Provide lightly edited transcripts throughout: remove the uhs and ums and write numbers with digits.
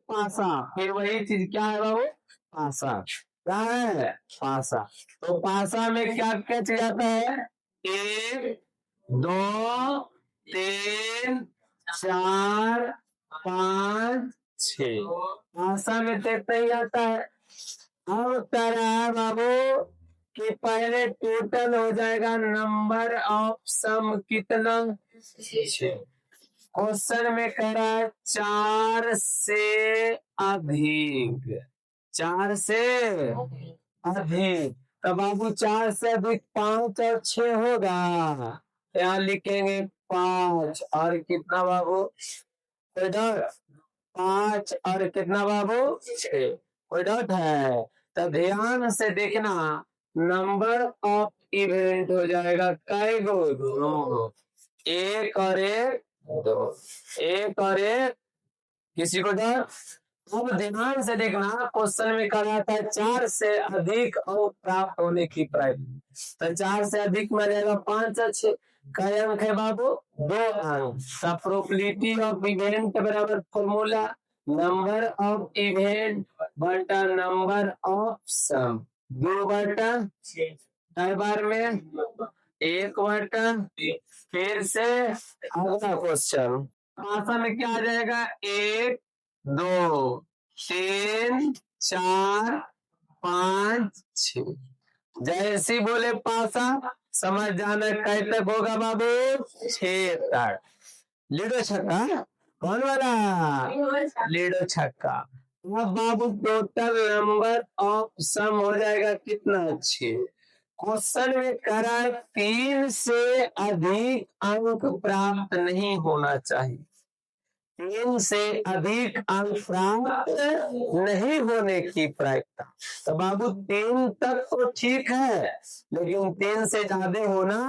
पासा, फिर वही चीज क्या है बाबू, पासा, क्या है पासा। तो पासा में क्या क्या चीज आता है, 1 2 3 4 5 6, पासा में तो इतना ही आता है। अब कह रहा है बाबू कि पहले टोटल हो जाएगा नंबर ऑफ सम कितना, 6। क्वेश्चन में कह रहा है 4 से अधिक, 4 से अधिक, तो बाबू 4 से अधिक 5 और 6 होगा, यहाँ लिखेंगे 5 और कितना बाबू, कोई डर, 5 और कितना बाबू 6, कोई डाउट है। तो ध्यान से देखना, नंबर ऑफ इवेंट हो जाएगा कई गो, 2, 1 और 1 2, 1 और 1, किसी को डर। अब ध्यान से देखना, क्वेश्चन में कहा जाता है 4 से अधिक अंक प्राप्त होने की प्रयत्न, तो 4 से अधिक में जाएगा 5 और 6, कई अंक है बाबू, 2 अंक। तो प्रोबेबिलिटी ऑफ इवेंट बराबर फॉर्मूला नंबर ऑफ इवेंट बटा नंबर ऑफ सम, 2 बटा कई बार में 1 बटा, फिर से अगला क्वेश्चन आंसर में क्या आ जाएगा, 1 2 3 4 5 6, जैसे ही बोले पासा समझ जाना कई तक होगा बाबू, 6 तक। लीडो छक्का, कौन वाला, लीडो छक्का। अब बाबू टोटल नंबर ऑफ सम हो जाएगा कितना, 6। क्वेश्चन में करा 3 से अधिक अंक प्राप्त नहीं होना चाहिए, 3 से अधिक अंक प्राप्त नहीं होने की प्रायिकता। तो बाबू 3 तक तो ठीक है, लेकिन 3 से ज्यादा होना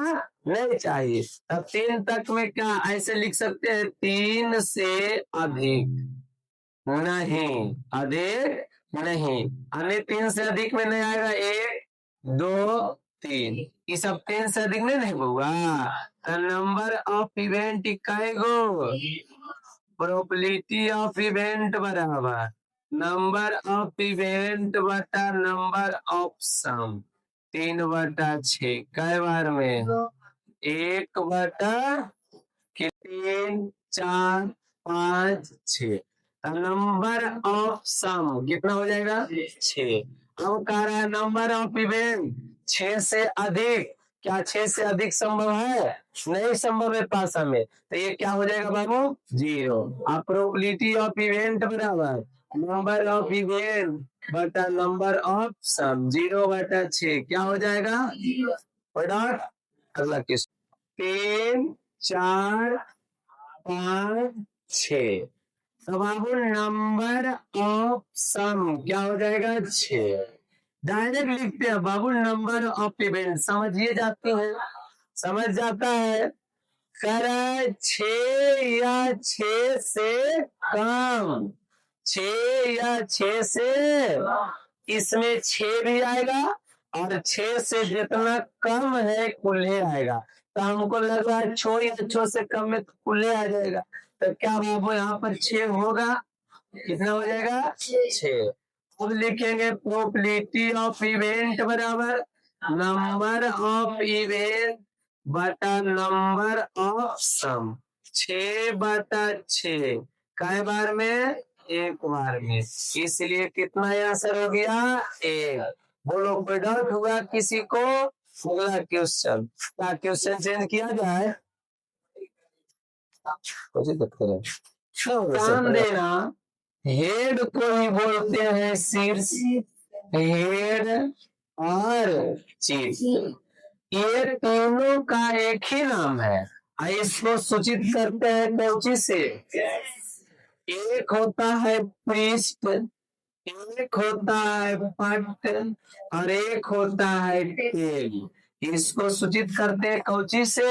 नहीं चाहिए। अब 3 तक में क्या ऐसे लिख सकते हैं, 3 से अधिक नहीं, अधिक नहीं, अन्य 3 से अधिक में नहीं आएगा, 1 2 3, ये सब 3 से अधिक नहीं होगा। तो नंबर ऑफ इवेंट इकाई गो, प्रोबेबिलिटी ऑफ इवेंट बराबर नंबर ऑफ इवेंट बटा नंबर ऑफ सम, 3 बटा 6, कई बार में 1 बटा 3 4 5 6, नंबर ऑफ सम कितना हो जाएगा, 6। अब कह रहा है नंबर ऑफ इवेंट 6 से अधिक, क्या 6 से अधिक संभव है, नहीं संभव है पासा में, तो ये क्या हो जाएगा बाबू, 0। अब प्रोबेबिलिटी ऑफ इवेंट बराबर नंबर ऑफ इवेंट बटा नंबर ऑफ सम, 0 बटा 6 क्या हो जाएगा, अगला किस 3 4 5 6, तो बाबू नंबर ऑफ सम क्या हो जाएगा, 6। डायरेक्ट लिखते हैं बाबू नंबर ऑफ इवेंट, समझिए जाते हैं, समझ जाता है, कर 6 या 6 से कम, 6 या 6 से, इसमें 6 भी आएगा और 6 से जितना कम है कुल्हे आएगा। तो हमको लग रहा है 6 या 6 से कम में कुल्हे आ जाएगा, तो क्या बाबू यहाँ पर 6 होगा, कितना हो जाएगा, 6। अब लिखेंगे प्रोबेबिलिटी ऑफ इवेंट बराबर नंबर ऑफ इवेंट बटा नंबर ऑफ सम, 6 बटा 6, कई बार में, 1 बार में, इसलिए कितना आंसर हो गया, 1। बोलो कोई डाउट हुआ किसी को, अगला क्वेश्चन, क्या क्वेश्चन चेंज किया जाए, ध्यान देना, हेड को ही बोलते हैं शीर्ष, हेड और चीफ, ये दोनों का एक ही नाम है, इसको सूचित करते हैं कौन से, एक होता है पृष्ठ, एक होता है पट और एक होता है टेल, इसको सूचित करते हैं कौची से,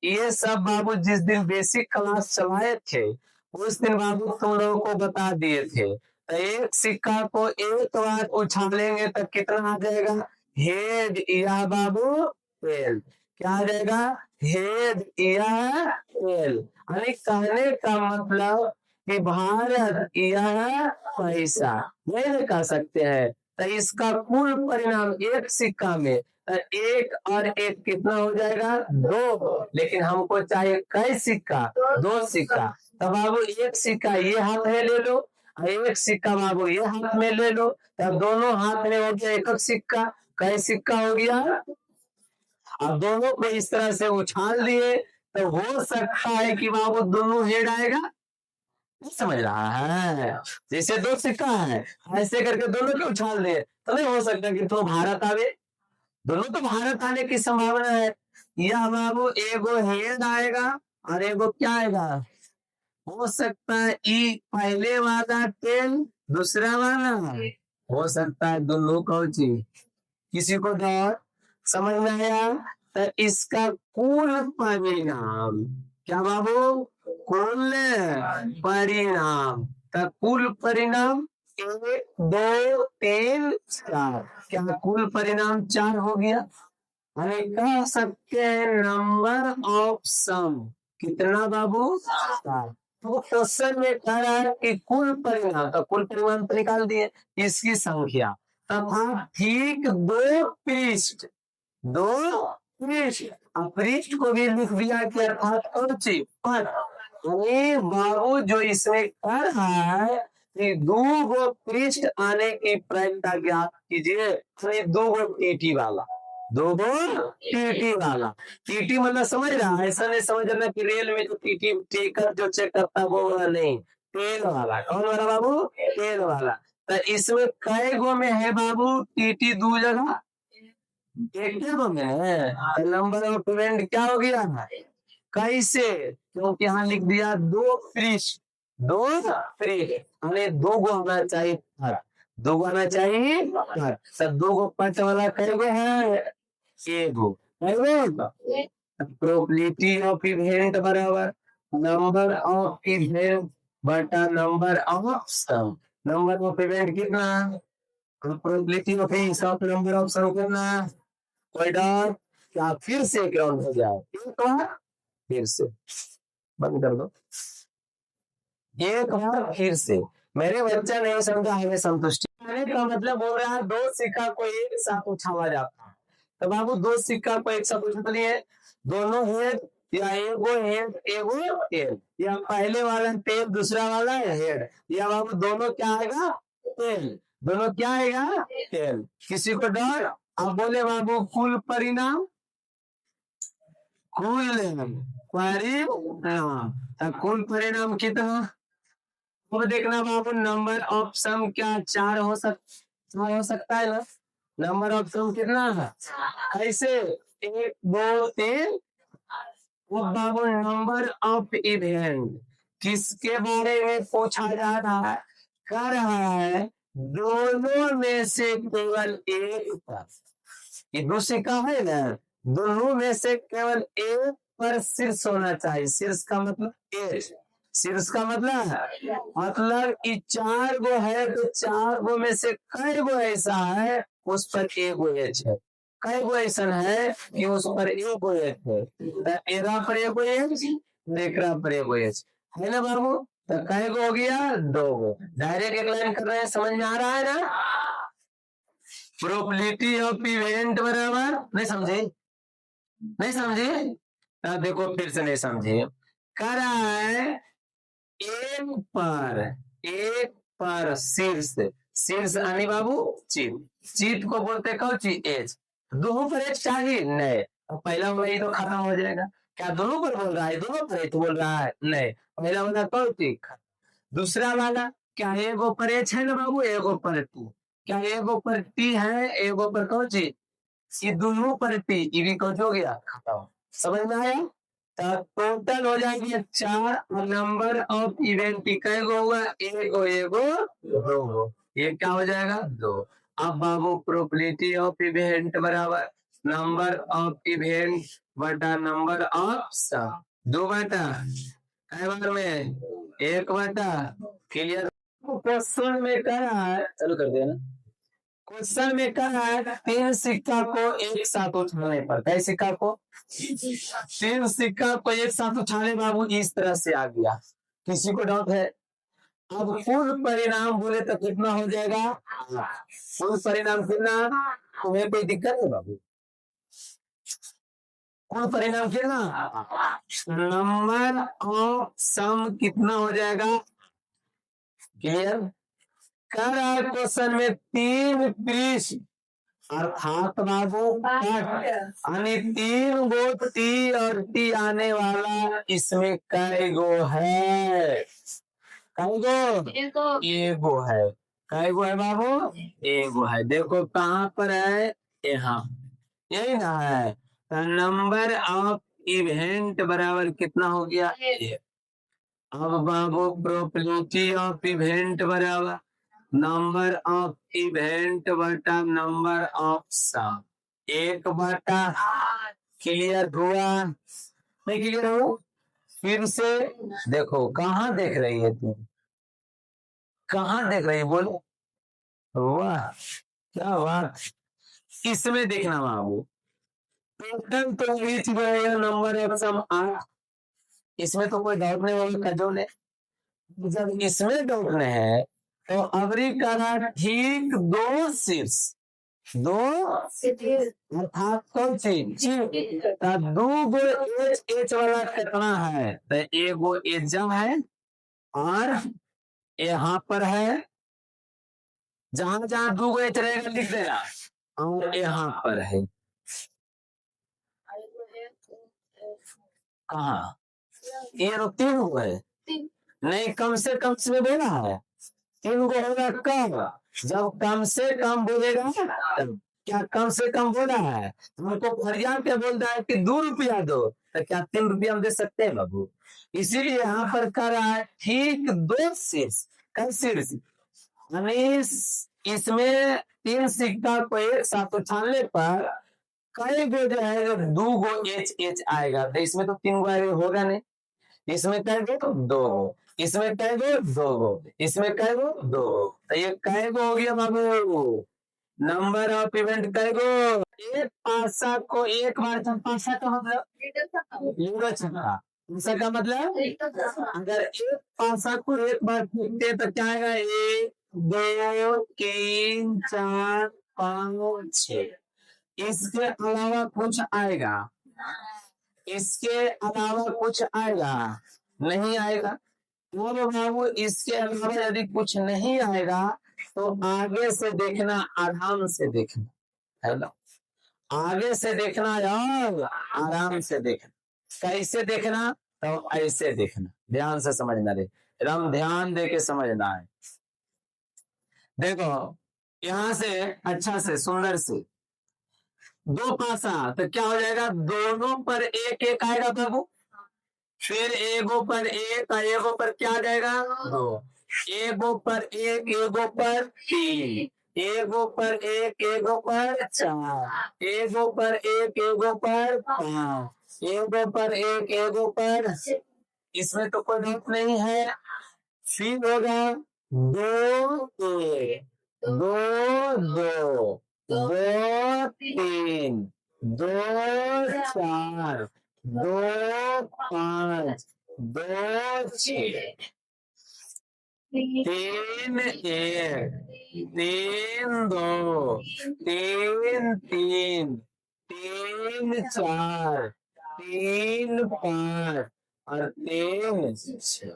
ये सब बाबू जिस दिन बेसिक क्लास चलाए थे उस दिन बाबू तुम लोगों को बता दिए थे। तो एक सिक्का को एक बार उछालेंगे तो कितना आ जाएगा, हेड या बाबू टेल, क्या आ जाएगा, हेड या टेल। यानी कहने का मतलब कि भारत यह पैसा नहीं कह सकते हैं। तो इसका कुल परिणाम एक सिक्का में तो एक और एक कितना हो जाएगा 2, लेकिन हमको चाहिए कई सिक्का 2 सिक्का। तो बाबू एक सिक्का ये हाथ में ले लो और एक सिक्का बाबू ये हाथ में ले लो, तब दोनों हाथ में हो गया एक सिक्का, कई सिक्का हो गया। अब दोनों को इस तरह से उछाल दिए तो हो सकता है कि बाबू दोनों हेड आएगा, नहीं समझ रहा है। जैसे 2 सिक्का है ऐसे करके दोनों को उछाल दिए तो नहीं हो सकता कि तो भारत आवे, दोनों तो भारत आने की संभावना है। यह बाबू एगो हेड आएगा और एगो क्या आएगा, हो सकता है ई पहले वाला 10 दूसरा वाला, हो सकता है दोनों को चीज, किसी को डर समझ में आया। तो इसका कुल परिणाम क्या बाबू, कुल परिणाम, तो कुल परिणाम 1 2 3 4, क्या कुल परिणाम 4 हो गया। हमें कह सकते हैं नंबर ऑफ सम कितना बाबू 4। तो क्वेश्चन में कह रहा है कि कुल परिणाम, तो कुल परिणाम तो निकाल दिए, इसकी संख्या तथा ठीक 2 पृष्ठ, 2 पृष्ठ, पृष्ठ को भी लिख दिया कि अर्थात कौची पर। अरे बाबू जो इसमें कर रहा है कि 2 पृष्ठ आने की प्रायिकता ज्ञात कीजिए, तो 2 टीटी वाला, 2 टीटी वाला, टीटी मतलब समझ रहा है, ऐसा नहीं समझना कि रेल में जो टीटी टिकट जो चेक करता है वो वाला नहीं, तेल वाला। कौन वाला बाबू, तेल वाला। तो इसमें कई गो में है बाबू टीटी 2 जगह, एक गो में है। नंबर ऑफ पेमेंट क्या हो गया, कैसे, क्योंकि यहाँ लिख दिया 2 पृष्ठ, 2 पृष्ठ, हमें 2 गो होना चाहिए पर, 2 गो होना चाहिए पर, सब 2 गो पट वाला कई गो है, एगो, प्रोबेबिलिटी ऑफ इवेंट बराबर नंबर ऑफ इवेंट बटा number of sum. Number of event कितना, probability of number of sum कितना, कोई डर क्या, फिर से एक राउंड हो जाए, एक बार फिर से बंद कर दो, एक बार फिर से। मेरे बच्चा नहीं समझा हमें संतुष्टि का मतलब बोल रहा है 2 सिक्का को एक साथ उछाला जाता है। तो बाबू 2 सिक्का को एक साथ उछाल लिए, दोनों हेड या एगो हेड एगो टेल, या पहले वाला टेल दूसरा वाला हेड, या बाबू दोनों क्या आएगा टेल, दोनों क्या आएगा टेल। किसी को डर, अब बोले बाबू कुल परिणाम, कुल परिणाम, कुल परिणाम कितना, अब देखना बाबू नंबर ऑफ सम क्या 4 हो सकता है ना, नंबर ऑफ सम कितना है, ऐसे 1 2 3। अब बाबू नंबर ऑफ इवेंट किसके बारे में पूछा जा रहा है, कर रहा है दोनों में से केवल एक पर, ये 2 सिक्का है ना, दोनों में से केवल एक पर शीर्ष होना चाहिए। शीर्ष का मतलब एज, शीर्ष का मतलब कि 4 गो है तो 4 गो में से कई गो ऐसा है उस पर एक गो एज है, कई गो ऐसा है कि उस पर एक गो एज है, एरा पर एक गो एज, एकरा पर एक गो एज है ना बाबू। तो कई गो हो गया 2 गो, डायरेक्ट एक लाइन कर रहे हैं, समझ में आ रहा है ना। प्रोबेबिलिटी ऑफ इवेंट बराबर, नहीं समझे, नहीं समझे, देखो फिर से नहीं समझे, कर रहा है एक पर शीर्ष, शीर्ष आने बाबू चित, चित को बोलते कौन चीज एज, दोनों पर एज चाहिए नहीं, पहला वही तो खत्म हो जाएगा, क्या दोनों पर बोल रहा है, दोनों पर एज बोल रहा है नहीं, पहला वाला कौन चीज, दूसरा वाला क्या एगो पर एच है ना बाबू, एगो पर टी, क्या एगो पर टी है एगो पर कौन चीज, ये दोनों पर टी, ये भी कौन हो गया खत्म, समझ में आया। टोटल हो जाएगी 4 और नंबर ऑफ इवेंट कैगो होगा, एगो एगो 2 गो, ये क्या हो जाएगा 2। अब बाबू प्रोबेबिलिटी ऑफ इवेंट बराबर नंबर ऑफ इवेंट बटा नंबर ऑफ सम, 2 बटा कई बार में 1 बटा, क्लियर। क्वेश्चन में कह रहा है, चलो कर दिया ना, क्वेश्चन में कह रहा है 3 सिक्का को एक साथ उछालने पर, कई सिक्का को 3 सिक्का को एक साथ उछाले बाबू इस तरह से आ गया, किसी को डाउट है, अब कुल परिणाम बोले तो कितना हो जाएगा? कुल परिणाम कितना? तुम्हें कोई दिक्कत है बाबू? कुल परिणाम कितना? नंबर ऑफ सम कितना हो जाएगा? क्लियर? कर रहा है क्वेश्चन में 3 पृष्ठ अर्थात बाबू यानी 3 गो टी और टी आने वाला इसमें कै गो है? कै गो? एगो है। कै गो है बाबू? एगो है। देखो कहाँ पर है? यहाँ, यही ना है। तो नंबर ऑफ इवेंट बराबर कितना हो गया? अब बाबू प्रोबेबिलिटी ऑफ इवेंट बराबर नंबर ऑफ इवेंट बटा नंबर ऑफ सम, 1/। क्लियर हुआ? नहीं क्लियर हो? फिर से देखो, कहाँ देख रही है तुम? कहाँ देख रही है बोलो? वाह क्या बात! इसमें देखना बाबू, टोटल तो रीच बनेगा नंबर ऑफ सम 8। इसमें तो कोई डाउट नहीं होगा जो ने। जब इसमें डाउट नहीं है तो अबरी करा ठीक 2 शीर्ष, 2 अर्थात कौन चीज? दो गो एच एच वाला कितना है? तो एगो एजम है और यहाँ पर है, जहां जहां 2 गो एच रहेगा लिख देना, और यहाँ पर है कहाँ? ये लोग 3 गो है। नहीं, कम से कम से बोला है 3 गो होगा कब? जब कम से कम बोलेगा तब। क्या कम से कम बोला है? हमको फरियाद क्या बोलता है कि 2 रुपया दो, तो क्या 3 रुपया हम दे सकते हैं बाबू? इसीलिए यहाँ पर कर रहा है ठीक 2 शीर्ष। कब शीर्ष? इसमें 3 सिक्का को एक साथ उछालने पर कई गो जो है 2 गो एच एच आएगा। तो इसमें तो 3 गो होगा नहीं। इसमें कै गो? 2 गो। इसमें कै गो? 2 गो। इसमें कै गो? 2 गो। तो ये कै गो हो गया बाबू? नंबर ऑफ इवेंट कै गो? एक पासा को एक बार, पासा का मतलब लूडो छक्का। पासा का मतलब अगर एक पासा को एक बार फेंकते तो क्या आएगा? 1 2 3 4 5 6। इसके अलावा कुछ आएगा? इसके अलावा कुछ आएगा? नहीं आएगा। बोलो बाबू, इसके अलावा यदि कुछ नहीं आएगा तो आगे से देखना, आराम से देखना, है ना? आगे से देखना यार, आराम से देखना। कैसे देखना? तो ऐसे देखना, ध्यान से समझना रे, एकदम ध्यान दे के समझना है। देखो यहां से अच्छा से सुंदर से 2 पासा, तो क्या हो जाएगा? दोनों पर एक एक आएगा बाबू। फिर एगो पर एक, एगो पर क्या आ जाएगा? 2। एगो पर एक, एगो पर 3, एगो पर एक, एगो पर 4, एगो पर एक, एगो पर 5, एगो पर एक, एगो पर। इसमें तो कोई डाउट नहीं है। फिर होगा 2 1, 2 2, 2 3, 2 4, 2 5, 2 6, 3 1, 3 2, 3 3, 3 4, 3 5 और 3 6।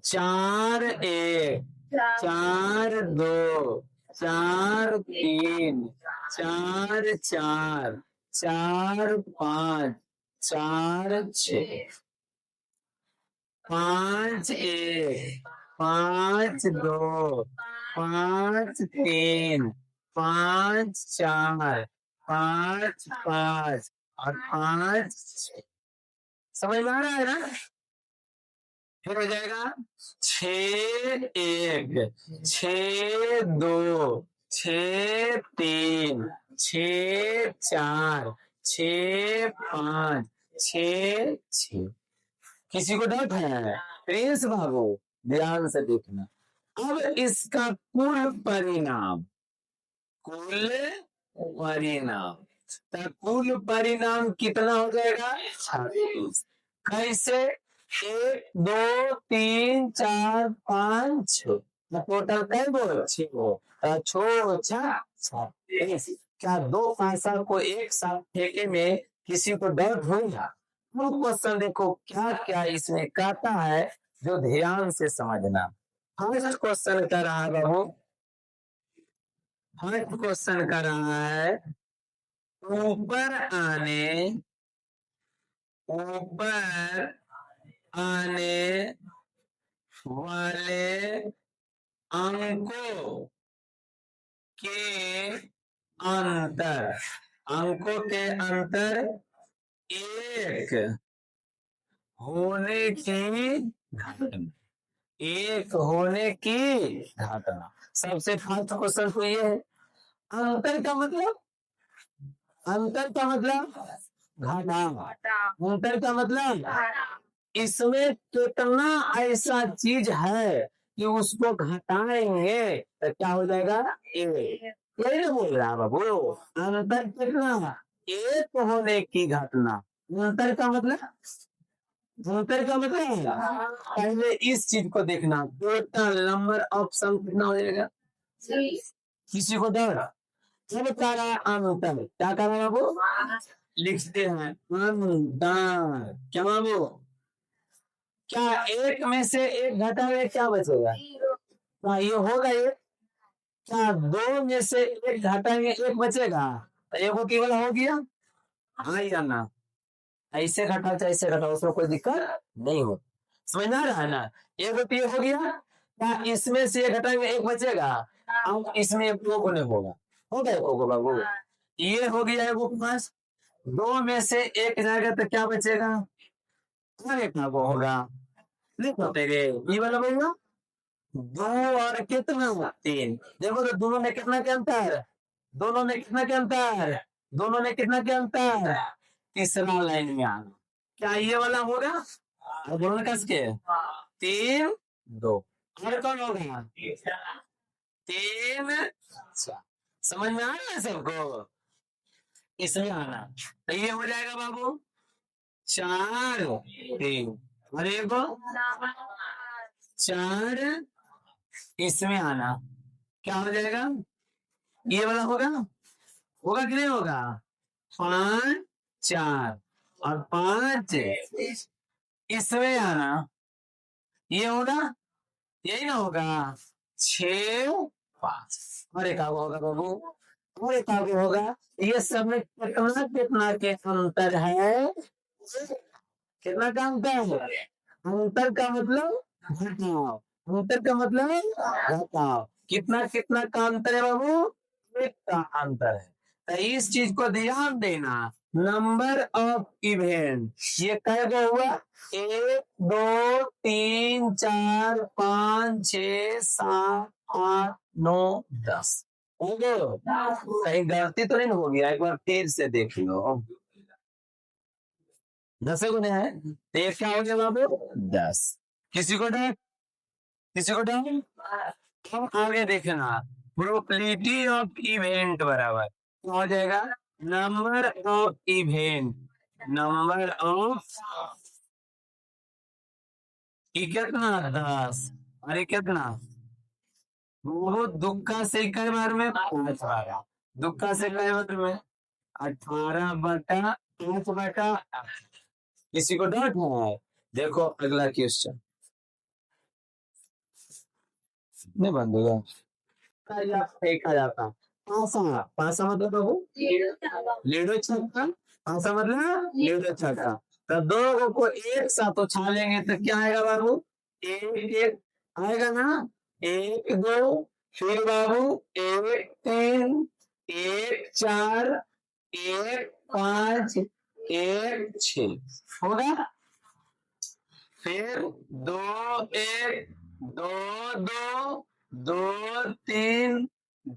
4 1, 4 2, 4 3, 4 4, 4 5, 4 6, 5 1, 5 2, 5 3, 5 4, 5 5 और 5 6। समझ में आ रहा है ना? फिर हो जाएगा 6 1, 6 2, 6 3, 6 4, 6 5, 6 6। किसी को डाउट है? प्रिंस बाबू ध्यान से देखना। अब इसका कुल परिणाम, कुल परिणाम, तो कुल परिणाम कितना हो जाएगा? 36। कैसे? 1 2 3 4 5 6 टोटल कई बोल 6 छो छा सात। क्या दो पासा को एक साथ फेंके में किसी को डर होगा? क्वेश्चन देखो क्या क्या इसमें कहता है जो ध्यान से समझना। फर्स्ट क्वेश्चन कर रहा है बाबू, फर्स्ट क्वेश्चन कर रहा है ऊपर आने वाले अंकों के अंतर एक होने की घटना, एक होने की घटना। सबसे फर्स्ट क्वेश्चन तो ये है अंतर का मतलब, अंतर का मतलब घटा, अंतर का मतलब इसमें कितना ऐसा चीज है कि उसको घटाएंगे तो क्या हो जाएगा एक। यही ना बोल रहा बाबू, अंतर कितना एक होने की घटना। अंतर का मतलब, अंतर का मतलब पहले इस चीज को देखना टोटल नंबर ऑफ सम कितना हो जाएगा। किसी को डर क्या बता रहा है अंतर, क्या कर रहा है बाबू लिखते हैं अंतर। क्या बाबू, क्या एक में से एक घटावे क्या बचेगा? हाँ ये होगा ये। क्या दो में से एक घटाएंगे एक बचेगा तो एक केवल हो गया। हाँ या ना, ऐसे घटाओ चाहे ऐसे घटाओ उसमें कोई दिक्कत नहीं हो। समझ में आ रहा है ना, एक रुपये हो गया, क्या इसमें से एक घटाएंगे एक बचेगा, अब इसमें एक को नहीं होगा, हो गया को बाबू। ये हो गया है वो पास, दो में से एक जाएगा तो क्या बचेगा, एक ना वो होगा। लिखो तेरे ये वाला बोलना दो और कितना तीन। देखो तो दोनों में कितना के अंतर, दोनों में कितना के अंतर, दोनों में कितना के अंतर। तीसरा लाइन में आना, क्या ये वाला होगा और दोनों कस के 3 2 और कौन होगा 3 4। समझ में आ रहा है सबको, इसमें आना तो ये हो जाएगा बाबू 4 3 और एक 4। इसमें आना क्या हो जाएगा, ये वाला होगा, होगा कि नहीं होगा 5 4 और 5। इसमें आना ये होगा, यही ना होगा 6 5 और एक आगे होगा बाबू, और एक आगे होगा। ये सब में कितना कितना के अंतर है, कितना का अंतर है। अंतर का मतलब घटाओ, अंतर का मतलब घटाओ, कितना कितना का अंतर है बाबू, एक का अंतर है। तो इस चीज को ध्यान देना। नंबर ऑफ इवेंट ये कैसे हुआ 1 2 3 4 5 6 7 8 9 10 हो गए। कहीं गलती तो नहीं हो गया, एक बार फिर से देख लो 10 गुने है तो एक क्या हो गया बाबू 10। किसी को डर, किसी को डर। अब आगे देखना प्रोबेबिलिटी ऑफ इवेंट बराबर क्या हो जाएगा, number of event, number of कितना 10 अरे कितना वो दुक्का से कई बार में 5 बार, दुक्का से कई बार में 18/5/8। किसी को डाउट है, देखो अगला क्वेश्चन नहीं बंद होगा, फेंका जाता पासा, पासा मतलब बाबू लीडो छक्का, पासा मतलब लीडो छक्का। तो दो को एक साथ उछालेंगे तो क्या आएगा बाबू, एक एक आएगा ना, 1 2 फिर बाबू 1 3 1 4 1 5 1 6 होगा। फिर 2 1 2 2 2 3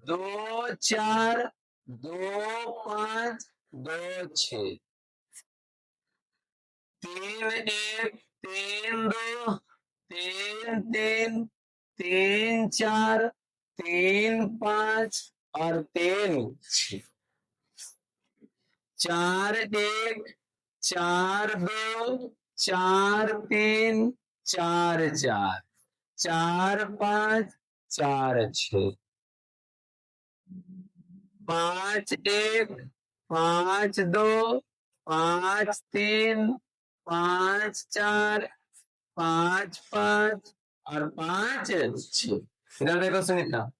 2 4 2 5 2 6 3 1 3 2 3 3 3 4 3 5 और 3 6 4 1 4 2 4 3 4 4, 4 5 4 6, 5 1 5 2 5 3 5 4 5 5 और 5 6। इधर देखो सुनीता,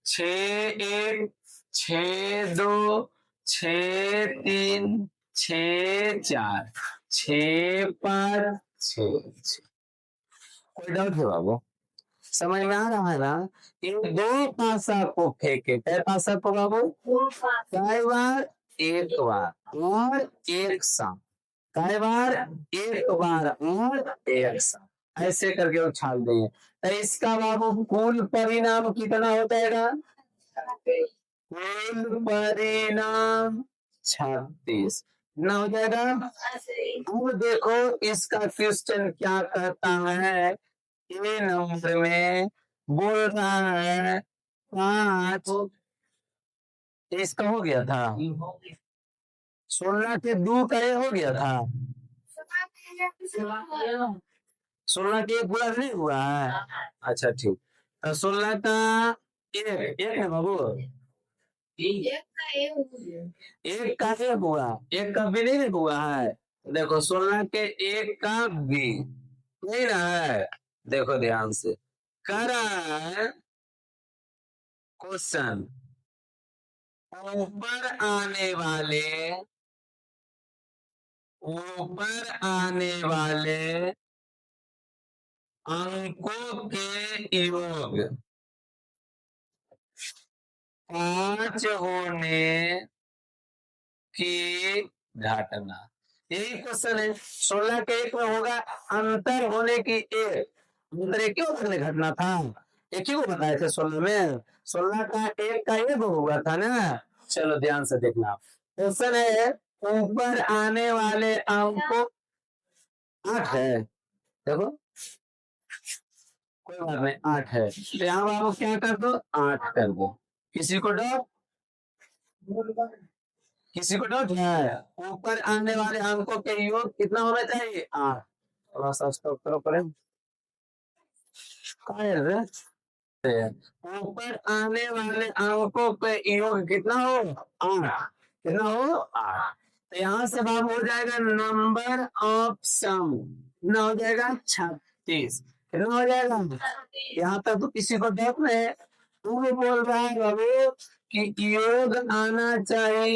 6 1 6 2 6 3 6 4 6 5 6। कोई डाउट है बाबू? समझ में आ रहा है ना? इन दो पासा को फेंके, कै पासा को बाबू? कई बार? एक बार और एक साथ। कई बार? एक बार और एक साथ। ऐसे करके उछाल देंगे तो इसका बाबू कुल परिणाम कितना हो जाएगा? कुल परिणाम 36 ना हो जाएगा। अब देखो इसका क्वेश्चन क्या कहता है, ये नंबर में बोल रहा है 5, इसका हो गया था 16 के 2 का ये हो गया था, 16 के 1 पूरा नहीं हुआ है। अच्छा ठीक, तो 16 का एक है बाबू, एक का एक हुआ, एक का भी नहीं हुआ है। देखो 16 के 1 का भी नहीं ना है। देखो ध्यान से करण क्वेश्चन, ऊपर आने वाले अंकों के योग 5 होने की घटना। यही क्वेश्चन है। 16 के 1 में होगा अंतर होने की एक, अंतर एक ही घटना था, एक ही को बताए थे 16 में। 16 का 1 का 1 हुआ था ना। चलो ध्यान से देखना, क्वेश्चन है ऊपर आने वाले अंकों 8 है। देखो कोई बात नहीं 8 है, तो यहाँ बाबू क्या कर दो 8 कर दो। किसी को डाउट? किसी को डाउट है? ऊपर आने वाले अंकों के योग कितना होना चाहिए? 8। थोड़ा सा स्टॉप करो करें, ऊपर आने वाले अंकों के योग कितना हो? 8। कितना हो? 8। तो यहाँ से बाबू हो जाएगा नंबर ऑफ सम, कितना हो जाएगा? 36। कितना हो जाएगा? यहाँ तक तो किसी को डाउट नहीं है। तू बोल रहा है बाबू कि योग आना चाहिए,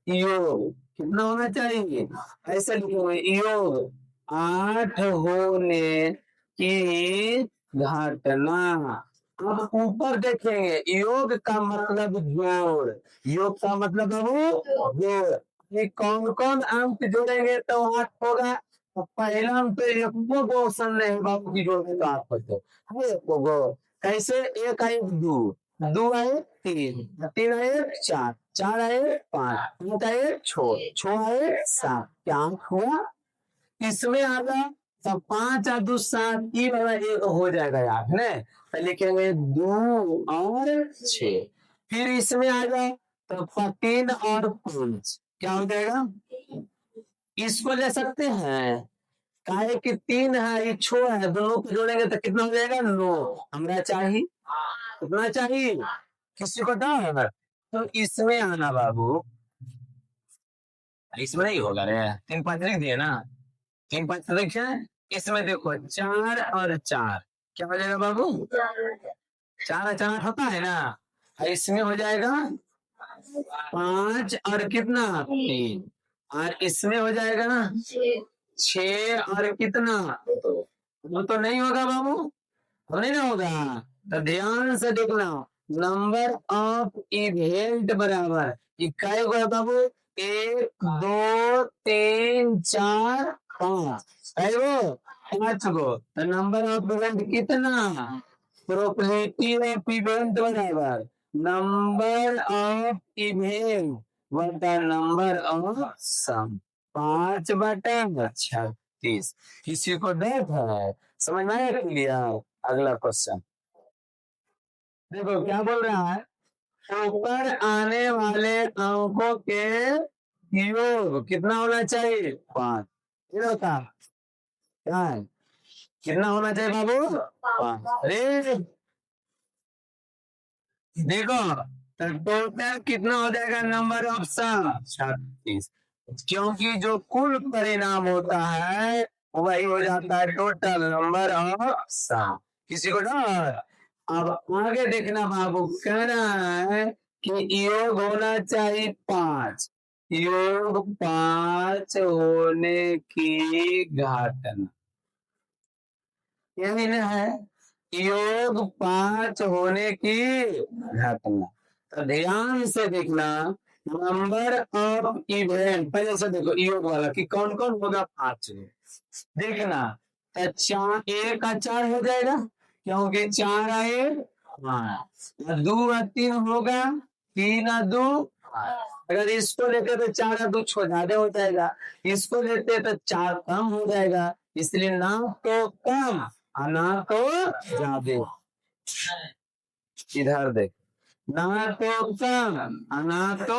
योग कितना होना चाहिए? ऐसे लिखोगे योग 8 होने की घटना। अब ऊपर देखेंगे, योग का मतलब जोड़, योग का मतलब बाबू जोड़। ये कौन कौन अंक जोड़ेंगे तो 8 होगा? तो पहला अंक तो एक गो ऑप्शन नहीं बाबू की जोड़ में 8 होते है। कैसे? एक आए 2, 2 आए 3, 3 आए 4, 4 आए 5, 5 आए 6, 6 आए 7। क्या अंक हुआ? इसमें आगा तो 5 और 2 7, तीन और एक हो जाएगा यार, है तो लिखेंगे 2 और 6। फिर इसमें आ जाए तो 3 और 5 क्या हो जाएगा? इसको ले सकते हैं, काहे कि 3 है ये 6 है, दोनों को जोड़ेंगे तो कितना हो जाएगा? 9। हमरा चाहिए कितना चाहिए? किसी को डाउट है? तो इसमें आना बाबू, इसमें नहीं होगा रे, 3 5 लिख दिए ना, 3 5 लिखे। इसमें देखो 4 और 4 क्या हो जाएगा बाबू? 4 और 4 होता है ना। इसमें हो जाएगा 5 और कितना? 3। और इसमें हो जाएगा 6 और कितना? वो तो नहीं होगा बाबू, तो नहीं ना होगा। तो ध्यान से देखना, नंबर ऑफ इवेंट बराबर इकाई को है बाबू 1 2 3 4 5 है वो 5 गो। तो नंबर ऑफ इवेंट कितना? प्रोबेबिलिटी ऑफ इवेंट बराबर नंबर ऑफ इवेंट बटा नंबर ऑफ सम, 5 बटा 36। किसी को डाउट है? समझ में आया क्लियर? अगला क्वेश्चन देखो क्या बोल रहा है, ऊपर आने वाले अंकों के योग कितना होना चाहिए? 5। ये होता क्या है, कितना होना चाहिए बाबू, 5। अरे देखो तो टोटल कितना हो जाएगा नंबर ऑफ सम 36, क्योंकि जो कुल परिणाम होता है वही हो जाता है टोटल नंबर ऑफ सम। किसी को डर। अब आगे देखना बाबू, कह रहा है कि योग होना चाहिए 5, योग 5 होने की घाटना, यही ना है, योग 5 होने की घटना। तो ध्यान से देखना, नंबर ऑफ इवेंट पहले से देखो योग वाला कि कौन कौन होगा 5 में, देखना तो 4 1 का 4 हो जाएगा, क्योंकि 4 आए 5, 2 और 3 होगा, 3 और 2 अगर इसको लेते तो 4 और 2 ज्यादा हो जाएगा, इसको लेते तो 4 कम हो जाएगा, इसलिए ना तो कम ना तो ज्यादा। इधर देख, ना तो कम ना तो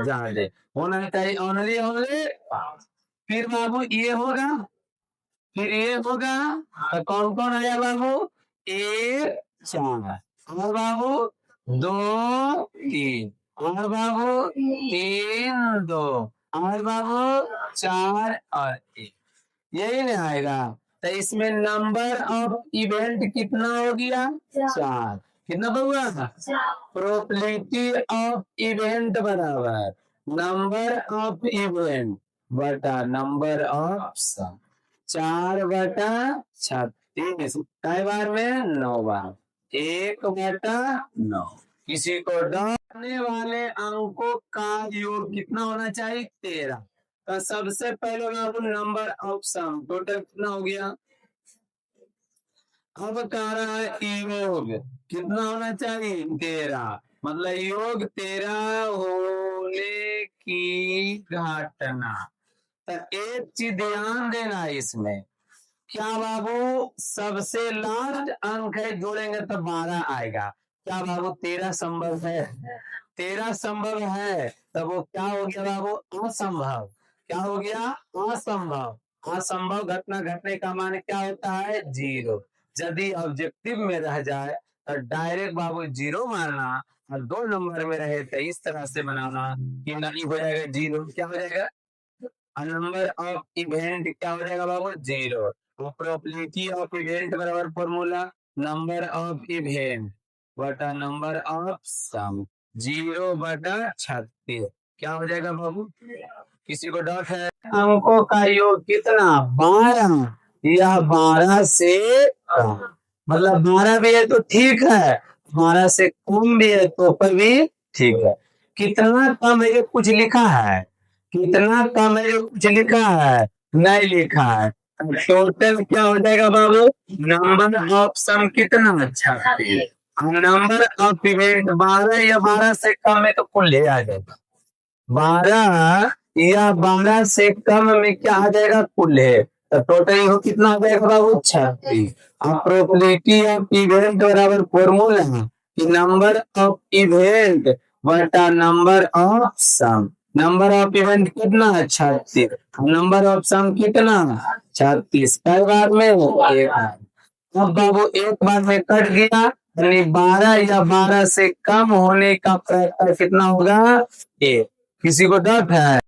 ज्यादा होना चाहिए, ओनली ओनली। फिर बाबू ये होगा, फिर ये होगा, तो कौन कौन आया बाबू, 1 4 और बाबू 2 3 और बाबू 3 2 और बाबू 4 और 1, यही नहीं आएगा। तो इसमें नंबर ऑफ इवेंट कितना हो गया, 4, कितना हुआ, प्रोबेबिलिटी ऑफ इवेंट बराबर नंबर ऑफ इवेंट बटा नंबर ऑफ सम, 4/36, कई बार में 9 बार, 1/9। किसी को डरने वाले अंकों का योग कितना होना चाहिए, 13। तो सबसे पहले बाबू नंबर ऑफ सम टोटल कितना हो गया, अब कह रहा है योग कितना होना चाहिए, 13, मतलब योग 13 होने की घटना। तो एक चीज ध्यान देना इसमें, क्या बाबू सबसे लास्ट अंक है जोड़ेंगे तो 12 आएगा, क्या बाबू 13 संभव है, 13 संभव है, तब वो क्या हो गया बाबू, असंभव। क्या हो गया, असंभव। असंभव घटना घटने का मान क्या होता है, 0। यदि ऑब्जेक्टिव में रह जाए तो डायरेक्ट बाबू 0 मारना, और 2 नंबर में रहे तो इस तरह से बनाना कि नहीं हो जाएगा 0, क्या हो जाएगा, नंबर ऑफ इवेंट क्या हो जाएगा बाबू, 0। प्रोबेबिलिटी ऑफ इवेंट बराबर फॉर्मूला नंबर ऑफ इवेंट बटा नंबर ऑफ सम, 0/36, क्या हो जाएगा बाबू, किसी को डाउट है, अंकों का योग कितना, 12, या 12 से कम, मतलब 12 भी है तो ठीक है, 12 से कम भी है तो भी ठीक है। कितना कम है, ये कुछ लिखा है, कितना कम है, जो कुछ लिखा है, नहीं लिखा है। टोटल क्या हो जाएगा बाबू, नंबर ऑफ सम कितना, 36, नंबर ऑफ इवेंट 12 या 12 से कम है तो कुल ले आ जाएगा, 12 या 12 से कम में क्या आ जाएगा, कुल है, तो टोटल हो कितना आ जाएगा बाबू, 36। प्रोबेबिलिटी ऑफ इवेंट बराबर फॉर्मूला कि नंबर ऑफ इवेंट बटा number of sum, number of event कितना, 36, नंबर ऑफ सम कितना, 36, कई बार में, एक बार। अब बाबू एक बार में कट गया, यानी 12 या 12 से कम होने का प्रयत्न कितना होगा, 1। किसी को डर है,